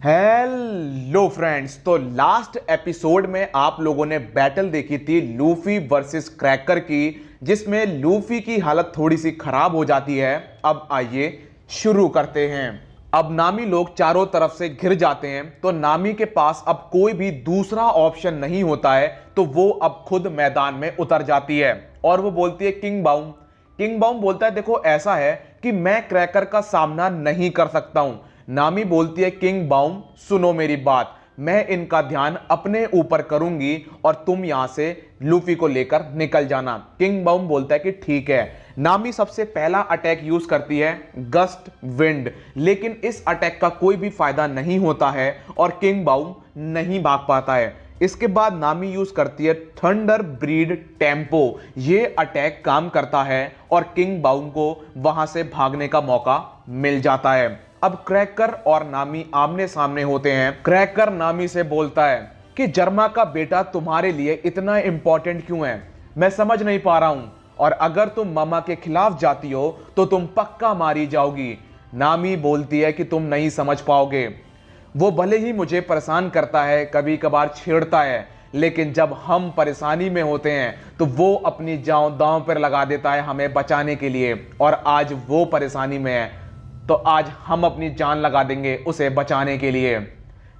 Hello friends. तो last episode में आप लोगों ने बैटल देखी थी लूफी वर्सेस क्रैकर की, जिसमें लूफी की हालत थोड़ी सी खराब हो जाती है। अब आइए शुरू करते हैं। अब नामी लोग चारों तरफ से घिर जाते हैं, तो नामी के पास अब कोई भी दूसरा ऑप्शन नहीं होता है, तो वो अब खुद मैदान में उतर जाती है और वो बोलती है किंग बाउम। किंग बाउम बोलता है देखो ऐसा है कि मैं क्रैकर का सामना नहीं कर सकता हूं। नामी बोलती है किंग बाउम सुनो मेरी बात, मैं इनका ध्यान अपने ऊपर करूंगी और तुम यहां से लूफी को लेकर निकल जाना। किंग बाउम बोलता है कि ठीक है। नामी सबसे पहला अटैक यूज करती है गस्ट विंड, लेकिन इस अटैक का कोई भी फायदा नहीं होता है और किंग बाउम नहीं भाग पाता है। इसके बाद नामी यूज करती है थंडर ब्रीड टेम्पो। ये अटैक काम करता है और किंग बाउम को वहां से भागने का मौका मिल जाता है। अब क्रैकर और नामी आमने सामने होते हैं। क्रैकर नामी से बोलता है कि जर्मा का बेटा तुम्हारे लिए इतना इंपॉर्टेंट क्यों है, मैं समझ नहीं पा रहा हूं, और अगर तुम मामा के खिलाफ जाती हो तो तुम पक्का मारी जाओगी। नामी बोलती है कि तुम नहीं समझ पाओगे। वो भले ही मुझे परेशान करता है, कभी कभार छेड़ता है, लेकिन जब हम परेशानी में होते हैं तो वो अपनी जान दांव पर लगा देता है हमें बचाने के लिए, और आज वो परेशानी में है तो आज हम अपनी जान लगा देंगे उसे बचाने के लिए।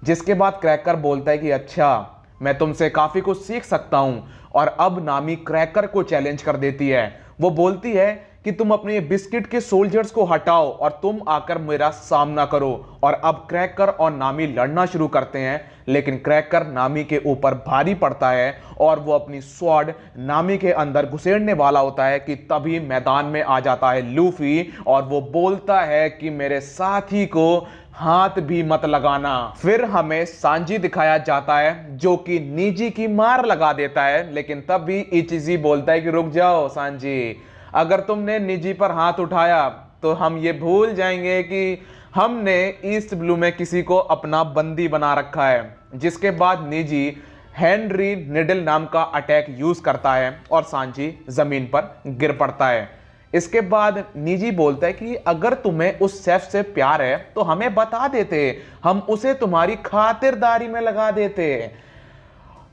जिसके बाद क्रैकर बोलता है कि अच्छा, मैं तुमसे काफी कुछ सीख सकता हूं, और अब नामी क्रैकर को चैलेंज कर देती है। वो बोलती है कि तुम अपने बिस्किट के सोल्जर्स को हटाओ और तुम आकर मेरा सामना करो। और अब क्रैकर और नामी लड़ना शुरू करते हैं, लेकिन क्रैकर नामी के ऊपर भारी पड़ता है और वो अपनी स्वॉर्ड नामी के अंदर घुसेड़ने वाला होता है कि तभी मैदान में आ जाता है लूफी, और वो बोलता है कि मेरे साथी को हाथ भी मत लगाना। फिर हमें सांजी दिखाया जाता है जो कि नीजी की मार लगा देता है, लेकिन तब भी इचिजी बोलता है कि रुक जाओ सांजी, अगर तुमने निजी पर हाथ उठाया तो हम ये भूल जाएंगे कि हमने ईस्ट ब्लू में किसी को अपना बंदी बना रखा है। जिसके बाद निजी हेनरी निडल नाम का अटैक यूज करता है और सांजी जमीन पर गिर पड़ता है। इसके बाद निजी बोलता है कि अगर तुम्हें उस शेफ से प्यार है तो हमें बता देते, हम उसे तुम्हारी खातिरदारी में लगा देते।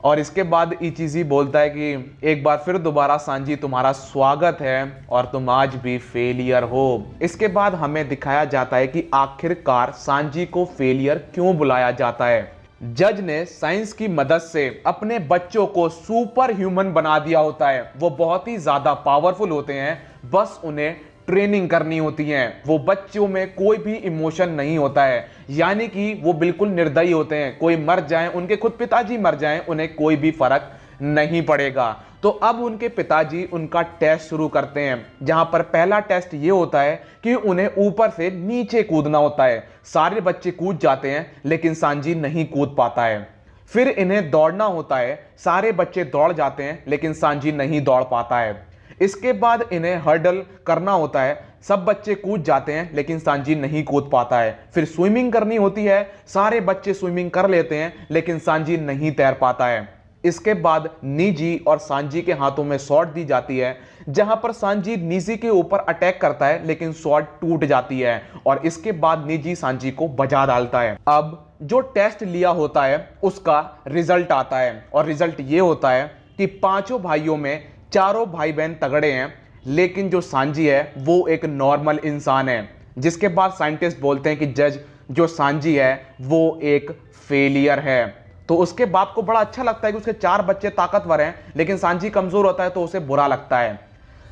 और इसके बाद इचिजी बोलता है कि एक बार फिर दोबारा सांजी तुम्हारा स्वागत है और तुम आज भी फेलियर हो। इसके बाद हमें दिखाया जाता है कि आखिरकार सांजी को फेलियर क्यों बुलाया जाता है। जज ने साइंस की मदद से अपने बच्चों को सुपर ह्यूमन बना दिया होता है। वो बहुत ही ज्यादा पावरफुल होते हैं, बस उन्हें ट्रेनिंग करनी होती है। वो बच्चों में कोई भी इमोशन नहीं होता है, यानी कि वो बिल्कुल निर्दयी होते हैं। कोई मर जाए, उनके खुद पिताजी मर जाएं, उन्हें कोई भी फर्क नहीं पड़ेगा। तो अब उनके पिताजी उनका टेस्ट शुरू करते हैं, जहां पर पहला टेस्ट ये होता है कि उन्हें ऊपर से नीचे कूदना होता है। सारे बच्चे कूद जाते हैं, लेकिन सांजी नहीं कूद पाता है। फिर इन्हें दौड़ना होता है, सारे बच्चे दौड़ जाते हैं, लेकिन सांजी नहीं दौड़ पाता है। इसके बाद इन्हें हर्डल करना होता है, सब बच्चे कूद जाते हैं, लेकिन सांजी नहीं कूद पाता है। फिर स्विमिंग करनी होती है, सारे बच्चे स्विमिंग कर लेते हैं, लेकिन सांजी नहीं तैर पाता है। इसके बाद निजी और सांजी के हाथों में स्वॉर्ड दी जाती है, जहां पर सांजी निजी के ऊपर अटैक करता है, लेकिन स्वॉर्ड टूट जाती है, और इसके बाद निजी सांजी को बजा डालता है। अब जो टेस्ट लिया होता है उसका रिजल्ट आता है, और रिजल्ट ये होता है कि पांचों भाइयों में चारों भाई बहन तगड़े हैं, लेकिन जो सांजी है वो एक नॉर्मल इंसान है। जिसके बाद साइंटिस्ट बोलते हैं कि जज, जो सांजी है वो एक फेलियर है। तो उसके बाप को बड़ा अच्छा लगता है कि उसके चार बच्चे ताकतवर हैं, लेकिन सांजी कमजोर होता है तो उसे बुरा लगता है।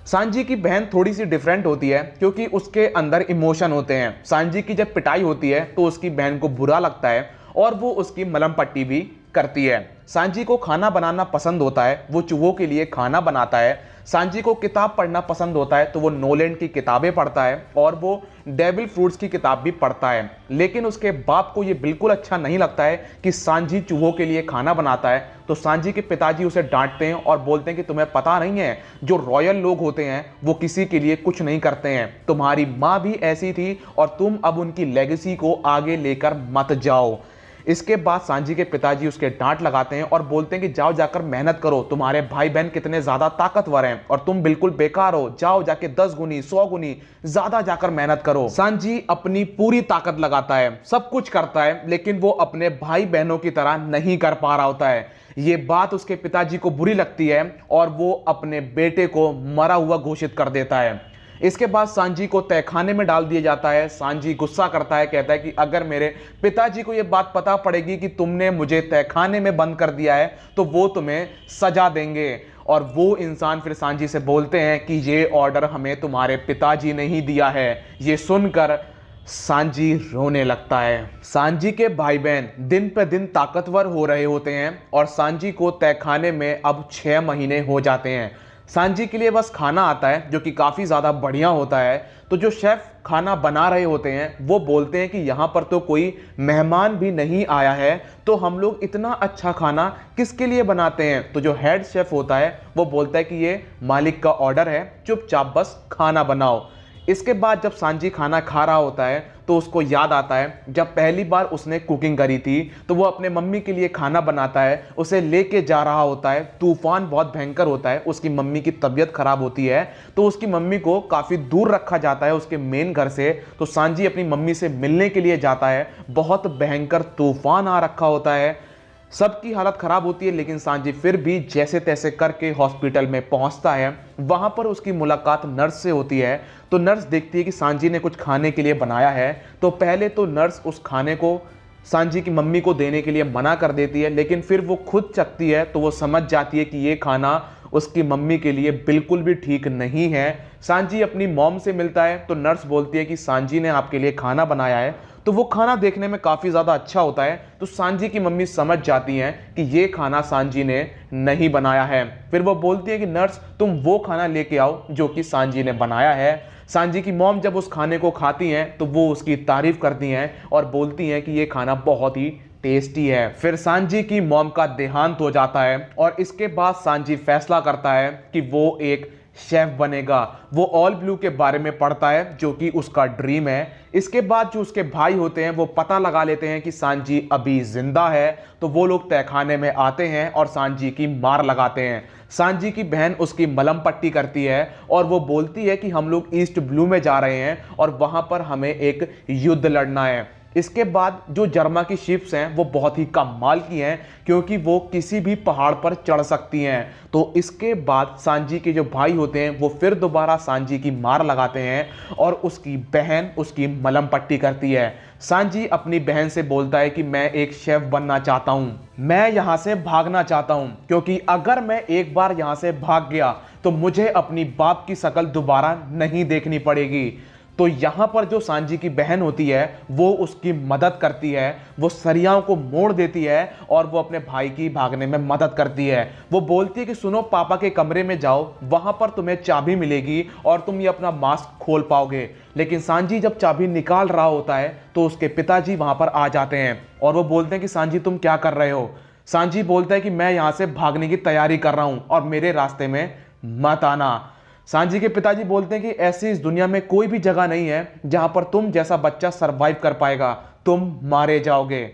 सांजी की बहन थोड़ी सी डिफरेंट होती है, क्योंकि उसके अंदर इमोशन होते हैं। सांजी की जब पिटाई होती है तो उसकी बहन को बुरा लगता है और वो उसकी मलम पट्टी भी करती है। सांजी को खाना बनाना पसंद होता है, वो चूहों के लिए खाना बनाता है। सांजी को किताब पढ़ना पसंद होता है, तो वो नोलैंड की किताबें पढ़ता है और वो डेविल फ्रूट्स की किताब भी पढ़ता है। लेकिन उसके बाप को ये बिल्कुल अच्छा नहीं लगता है कि सांजी चूहों के लिए खाना बनाता है, तो सांजी के पिताजी उसे डांटते हैं और बोलते हैं कि तुम्हें पता नहीं है, जो रॉयल लोग होते हैं वो किसी के लिए कुछ नहीं करते हैं, तुम्हारी माँ भी ऐसी थी और तुम अब उनकी लेगेसी को आगे लेकर मत जाओ। इसके बाद सांजी के पिताजी उसके डांट लगाते हैं और बोलते हैं कि जाओ जाकर मेहनत करो, तुम्हारे भाई बहन कितने ज्यादा ताकतवर हैं और तुम बिल्कुल बेकार हो, जाओ जाके 10 गुनी 100 गुनी ज्यादा जाकर मेहनत करो। सांजी अपनी पूरी ताकत लगाता है, सब कुछ करता है, लेकिन वो अपने भाई बहनों की तरह नहीं कर पा रहा होता है। ये बात उसके पिताजी को बुरी लगती है और वो अपने बेटे को मरा हुआ घोषित कर देता है। इसके बाद सांजी को तहखाने में डाल दिया जाता है। सांजी गुस्सा करता है, कहता है कि अगर मेरे पिताजी को यह बात पता पड़ेगी कि तुमने मुझे तहखाने में बंद कर दिया है तो वो तुम्हें सजा देंगे। और वो इंसान फिर सांजी से बोलते हैं कि ये ऑर्डर हमें तुम्हारे पिताजी ने ही दिया है। ये सुनकर सांजी रोने लगता है। सांजी के भाई बहन दिन पे दिन ताकतवर हो रहे होते हैं और सांजी को तहखाने में अब 6 महीने हो जाते हैं। सांजी के लिए बस खाना आता है जो कि काफ़ी ज़्यादा बढ़िया होता है। तो जो शेफ़ खाना बना रहे होते हैं वो बोलते हैं कि यहाँ पर तो कोई मेहमान भी नहीं आया है, तो हम लोग इतना अच्छा खाना किसके लिए बनाते हैं। तो जो हेड शेफ़ होता है वो बोलता है कि ये मालिक का ऑर्डर है, चुपचाप बस खाना बनाओ। इसके बाद जब सांजी खाना खा रहा होता है तो उसको याद आता है जब पहली बार उसने कुकिंग करी थी, तो वो अपने मम्मी के लिए खाना बनाता है, उसे लेके जा रहा होता है। तूफान बहुत भयंकर होता है, उसकी मम्मी की तबीयत खराब होती है, तो उसकी मम्मी को काफ़ी दूर रखा जाता है उसके मेन घर से। तो सांजी अपनी मम्मी से मिलने के लिए जाता है। बहुत भयंकर तूफान आ रखा होता है, सबकी हालत खराब होती है, लेकिन सांजी फिर भी जैसे तैसे करके हॉस्पिटल में पहुंचता है। वहां पर उसकी मुलाकात नर्स से होती है। तो नर्स देखती है कि सांजी ने कुछ खाने के लिए बनाया है। तो पहले तो नर्स उस खाने को सांजी की मम्मी को देने के लिए मना कर देती है, लेकिन फिर वो खुद चखती है तो वो समझ जाती है कि ये खाना उसकी मम्मी के लिए बिल्कुल भी ठीक नहीं है। सांजी अपनी मॉम से मिलता है तो नर्स बोलती है कि सांजी ने आपके लिए खाना बनाया है। तो वो खाना देखने में काफ़ी ज़्यादा अच्छा होता है। तो सांजी की मम्मी समझ जाती हैं कि ये खाना सांजी ने नहीं बनाया है। फिर वो बोलती है कि नर्स तुम वो खाना लेके आओ जो कि सांजी ने बनाया है। सांजी की मॉम जब उस खाने को खाती हैं तो वो उसकी तारीफ करती हैं और बोलती हैं कि ये खाना बहुत ही टेस्टी है। फिर सांजी की मॉम का देहांत हो जाता है और इसके बाद सांजी फैसला करता है कि वो एक शेफ बनेगा। वो ऑल ब्लू के बारे में पढ़ता है जो कि उसका ड्रीम है। इसके बाद जो उसके भाई होते हैं वो पता लगा लेते हैं कि सांजी अभी जिंदा है, तो वो लोग तहखाने में आते हैं और सांजी की मार लगाते हैं। सांजी की बहन उसकी मलहम पट्टी करती है और वो बोलती है कि हम लोग ईस्ट ब्लू में जा रहे हैं और वहां पर हमें एक युद्ध लड़ना है। इसके बाद जो जर्मा की शिप्स हैं वो बहुत ही कमाल की हैं क्योंकि वो किसी भी पहाड़ पर चढ़ सकती हैं। तो इसके बाद सांजी के जो भाई होते हैं वो फिर दोबारा सांजी की मार लगाते हैं और उसकी बहन उसकी मलहम पट्टी करती है। सांजी अपनी बहन से बोलता है कि मैं एक शेफ बनना चाहता हूं, मैं यहां से भागना चाहता हूं, क्योंकि अगर मैं एक बार यहां से भाग गया तो मुझे अपनी बाप की शक्ल दोबारा नहीं देखनी पड़ेगी। तो यहां पर जो सांजी की बहन होती है वो उसकी मदद करती है, वो सरियाओं को मोड़ देती है और वो अपने भाई की भागने में मदद करती है। वो बोलती है कि सुनो, पापा के कमरे में जाओ, वहां पर तुम्हें चाबी मिलेगी और तुम ये अपना मास्क खोल पाओगे। लेकिन सांजी जब चाबी निकाल रहा होता है तो उसके पिताजी वहां पर आ जाते हैं और वो बोलते हैं कि सांजी तुम क्या कर रहे हो। सांजी बोलता है कि मैं यहां से भागने की तैयारी कर रहा हूं और मेरे रास्ते में मत आना। सांजी के पिताजी बोलते हैं कि ऐसी इस दुनिया में कोई भी जगह नहीं है जहां पर तुम जैसा बच्चा सरवाइव कर पाएगा, तुम मारे जाओगे।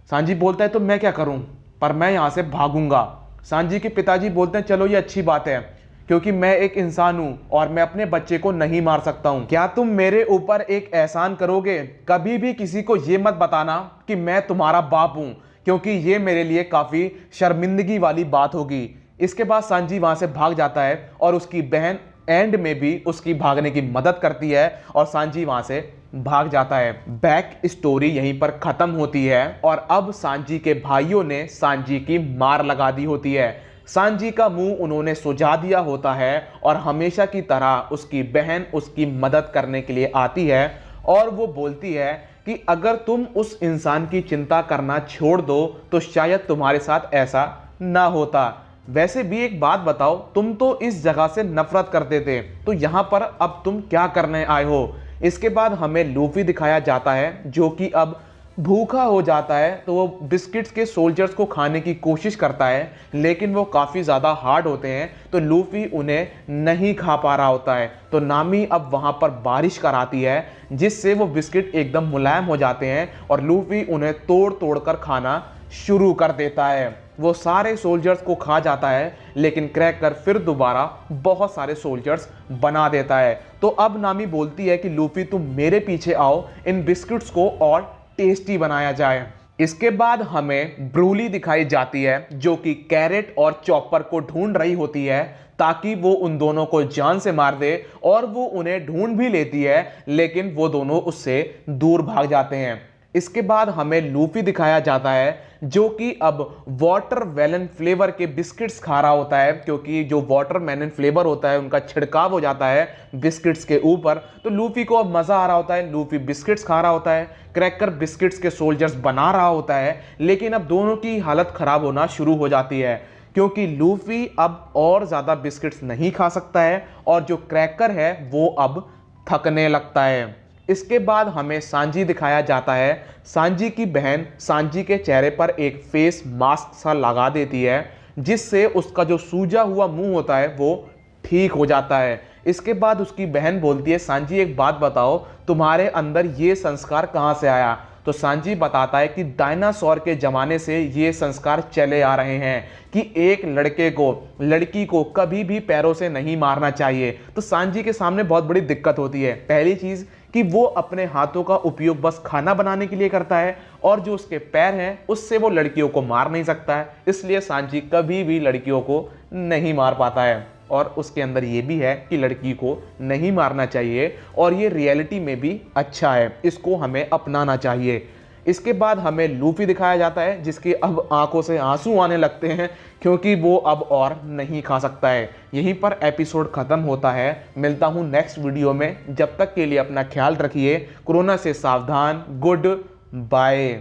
सांजी बोलता है तो मैं क्या करूं, पर मैं यहां से भागूंगा। सांजी के पिताजी बोलते हैं चलो ये अच्छी बात है, क्योंकि मैं एक इंसान हूं और मैं अपने बच्चे को नहीं मार सकता हूं। क्या तुम मेरे ऊपर एक एहसान करोगे, कभी भी किसी को ये मत बताना कि मैं तुम्हारा बाप हूं, क्योंकि ये मेरे लिए काफी शर्मिंदगी वाली बात होगी। इसके बाद सांजी वहां से भाग जाता है और उसकी बहन एंड में भी उसकी भागने की मदद करती है और सांजी वहां से भाग जाता है। बैक स्टोरी यहीं पर खत्म होती है और अब सांजी के भाइयों ने सांजी की मार लगा दी होती है। सांजी का मुंह उन्होंने सुझा दिया होता है और हमेशा की तरह उसकी बहन उसकी मदद करने के लिए आती है और वो बोलती है कि अगर तुम उस इंसान की चिंता करना छोड़ दो तो शायद तुम्हारे साथ ऐसा ना होता। वैसे भी एक बात बताओ, तुम तो इस जगह से नफरत करते थे, तो यहां पर अब तुम क्या करने आए हो। इसके बाद हमें लूफी दिखाया जाता है जो कि अब भूखा हो जाता है तो वो बिस्किट्स के सोल्जर्स को खाने की कोशिश करता है, लेकिन वो काफ़ी ज़्यादा हार्ड होते हैं तो लूफी उन्हें नहीं खा पा रहा होता है। तो नामी अब वहाँ पर बारिश कराती है जिससे वो बिस्किट एकदम मुलायम हो जाते हैं और लूफी उन्हें तोड़ तोड़ कर खाना शुरू कर देता है। वो सारे सोल्जर्स को खा जाता है, लेकिन क्रैकर फिर दोबारा बहुत सारे सोल्जर्स बना देता है। तो अब नामी बोलती है कि लूफी तुम मेरे पीछे आओ, इन बिस्किट्स को और टेस्टी बनाया जाए। इसके बाद हमें ब्रूली दिखाई जाती है जो कि कैरेट और चॉपर को ढूंढ रही होती है ताकि वो उन दोनों को जान से मार दे, और वो उन्हें ढूंढ भी लेती है लेकिन वो दोनों उससे दूर भाग जाते हैं। इसके बाद हमें लूफी दिखाया जाता है जो कि अब वाटरमेलन फ्लेवर के बिस्किट्स खा रहा होता है, क्योंकि जो वाटरमेलन फ्लेवर होता है उनका छिड़काव हो जाता है बिस्किट्स के ऊपर। तो लूफी को अब मजा आ रहा होता है, लूफी बिस्किट्स खा रहा होता है, क्रैकर बिस्किट्स के सोल्जर्स बना रहा होता है। लेकिन अब दोनों की हालत खराब होना शुरू हो जाती है क्योंकि लूफी अब और ज्यादा बिस्किट्स नहीं खा सकता है और जो क्रैकर है वो अब थकने लगता है। इसके बाद हमें सांजी दिखाया जाता है। सांजी की बहन सांजी के चेहरे पर एक फेस मास्क सा लगा देती है जिससे उसका जो सूजा हुआ मुंह होता है वो ठीक हो जाता है। इसके बाद उसकी बहन बोलती है, सांजी एक बात बताओ, तुम्हारे अंदर ये संस्कार कहाँ से आया? तो सांजी बताता है कि डायनासोर के ज़माने से ये संस्कार चले आ रहे हैं कि एक लड़के को लड़की को कभी भी पैरों से नहीं मारना चाहिए। तो सांजी के सामने बहुत बड़ी दिक्कत होती है। पहली चीज़ कि वो अपने हाथों का उपयोग बस खाना बनाने के लिए करता है और जो उसके पैर हैं उससे वो लड़कियों को मार नहीं सकता है, इसलिए सांजी कभी भी लड़कियों को नहीं मार पाता है। और उसके अंदर ये भी है कि लड़की को नहीं मारना चाहिए और ये रियलिटी में भी अच्छा है, इसको हमें अपनाना चाहिए। इसके बाद हमें लूफी दिखाया जाता है जिसकी अब आंखों से आंसू आने लगते हैं क्योंकि वो अब और नहीं खा सकता है। यहीं पर एपिसोड खत्म होता है। मिलता हूं नेक्स्ट वीडियो में, जब तक के लिए अपना ख्याल रखिए, कोरोना से सावधान, गुड बाय।